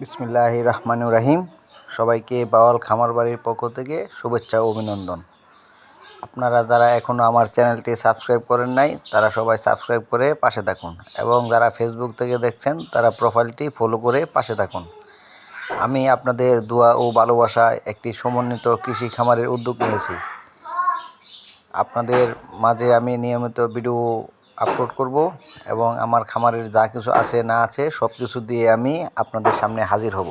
বিসমিল্লাহির রহমানির রহিম। সবাইকে বাওয়াল খামার বাড়ির পক্ষ থেকে শুভেচ্ছা ও অভিনন্দন। আপনারা যারা এখনও আমার চ্যানেলটি সাবস্ক্রাইব করেন নাই তারা সবাই সাবস্ক্রাইব করে পাশে থাকুন, এবং যারা ফেসবুক থেকে দেখছেন তারা প্রোফাইলটি ফলো করে পাশে থাকুন। আমি আপনাদের দোয়া ও ভালোবাসায় একটি সমন্বিত কৃষি খামারের উদ্যোগ নিয়েছি। আপনাদের মাঝে আমি নিয়মিত ভিডিও আপলোড করব, এবং আমার খামারের যা কিছু আছে না আছে সব কিছু দিয়ে আমি আপনাদের সামনে হাজির হব।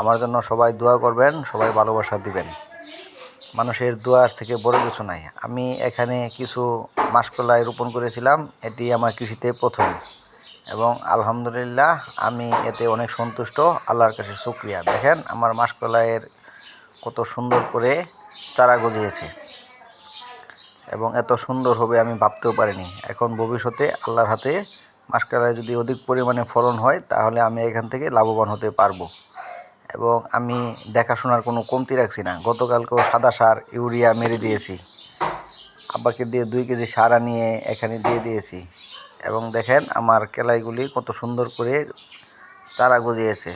আমার জন্য সবাই দোয়া করবেন, সবাই ভালোবাসা দিবেন। মানুষের দোয়ার থেকে বড় কিছু নাই। আমি এখানে কিছু মাসকলাই রোপণ করেছিলাম, এটি আমার কৃষিতে প্রথম, এবং আলহামদুলিল্লাহ আমি এতে অনেক সন্তুষ্ট। আল্লাহর কাছে শুকরিয়া। দেখেন আমার মাসকলাইয়ের কত সুন্দর করে চারা গজিয়েছে, এবং এত সুন্দর হবে আমি ভাবতেও পারিনি। এখন ভবিষ্যতে আল্লাহর হাতে মাসকলাই যদি অধিক পরিমাণে ফলন হয় তাহলে আমি এখান থেকে লাভবান হতে পারবো। এবং আমি দেখাশোনার কোনো কমতি রাখছি না। গতকালকেও সাদা সার ইউরিয়া মেরে দিয়েছি, আব্বাকে দিয়ে 2 কেজি সার আনিয়ে এখানে দিয়ে দিয়েছি। এবং দেখেন আমার কেলাইগুলি কত সুন্দর করে চারা গজিয়েছে।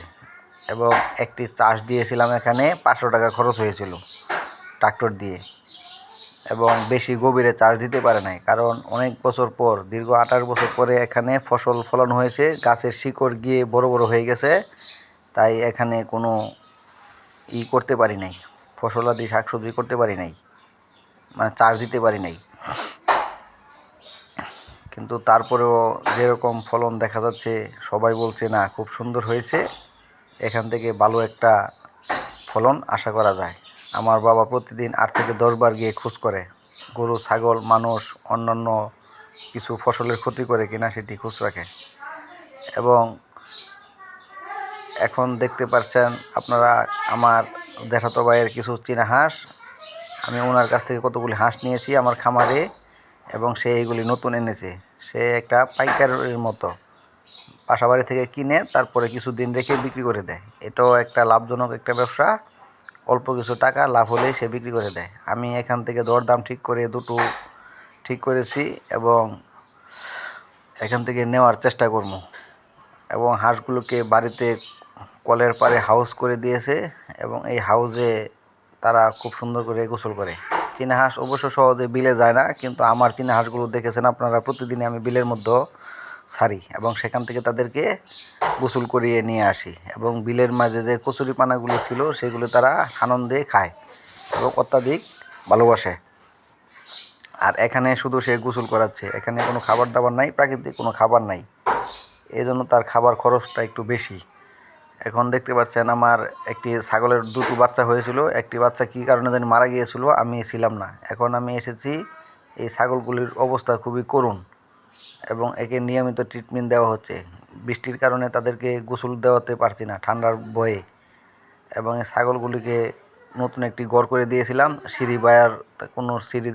এবং একটি চাষ দিয়েছিলাম, এখানে 500 টাকা খরচ হয়েছিল ট্রাক্টর দিয়ে, এবং বেশি গভীরে চাষ দিতে পারে নাই, কারণ অনেক বছর পর, দীর্ঘ 28 বছর পরে এখানে ফসল ফলন হয়েছে। গাছের শিকড় গিয়ে বড় বড় হয়ে গেছে, তাই এখানে কোনো করতে পারি নাই, ফসলাদি শাকসবজি করতে পারি নাই, মানে চাষ দিতে পারি নাই। কিন্তু তারপরেও যেরকম ফলন দেখা যাচ্ছে, সবাই বলছে না খুব সুন্দর হয়েছে, এখান থেকে ভালো একটা ফলন আশা করা যায়। আমার বাবা প্রতিদিন 8 থেকে 10 বার গিয়ে খোঁজ করে, গরু ছাগল মানুষ অন্যান্য কিছু ফসলের ক্ষতি করে কিনা সেটি খোঁজ রাখে। এবং এখন দেখতে পাচ্ছেন আপনারা আমার জ্যাঠাতো ভাইয়ের কিছু চীনা হাঁস, আমি ওনার কাছ থেকে কতগুলি হাঁস নিয়েছি আমার খামারে, এবং সে এইগুলি নতুন এনেছে। সে একটা পাইকারের মতো বাসাবাড়ি থেকে কিনে তারপরে কিছু দিন রেখে বিক্রি করে দেয়। এটাও একটা লাভজনক একটা ব্যবসা। অল্প কিছু টাকা লাভ হলেই সে বিক্রি করে দেয়। আমি এখান থেকে দরদাম ঠিক করে দুটো ঠিক করেছি, এবং এখান থেকে নেওয়ার চেষ্টা করব। এবং হাঁসগুলোকে বাড়িতে কলের পাড়ে হাউস করে দিয়েছে, এবং এই হাউসে তারা খুব সুন্দর করে গোসল করে। চীনা হাঁস অবশ্য সহজে বিলে যায় না, কিন্তু আমার চীনা হাঁসগুলো দেখেছেন আপনারা, প্রতিদিনই আমি বিলের মধ্যে ছাড়ি, এবং সেখান থেকে তাদেরকে গোসল করিয়ে নিয়ে আসি। এবং বিলের মাঝে যে কচুরিপানাগুলো ছিল সেগুলো তারা আনন্দে খায় এবং অত্যাধিক ভালোবাসে। আর এখানে শুধু সে গোসল করাচ্ছে, এখানে কোনো খাবার দাবার নাই, প্রাকৃতিক কোনো খাবার নাই, এই জন্য তার খাবার খরচটা একটু বেশি। এখন দেখতে পাচ্ছেন আমার একটি ছাগলের 2টো বাচ্চা হয়েছিল, একটি বাচ্চা কী কারণে জানি মারা গিয়েছিল, আমি ছিলাম না। এখন আমি এসেছি, এই ছাগলগুলির অবস্থা খুবই করুণ, এবং একে নিয়মিত ট্রিটমেন্ট দেওয়া হচ্ছে। বৃষ্টির কারণে তাদেরকে গোসল দেওয়াতে পারছি না ঠান্ডার ভয়ে, এবং এই ছাগলগুলিকে নতুন একটি ঘর করে দিয়েছিলাম। সিঁড়ি বায়ার কোনো সিঁড়ি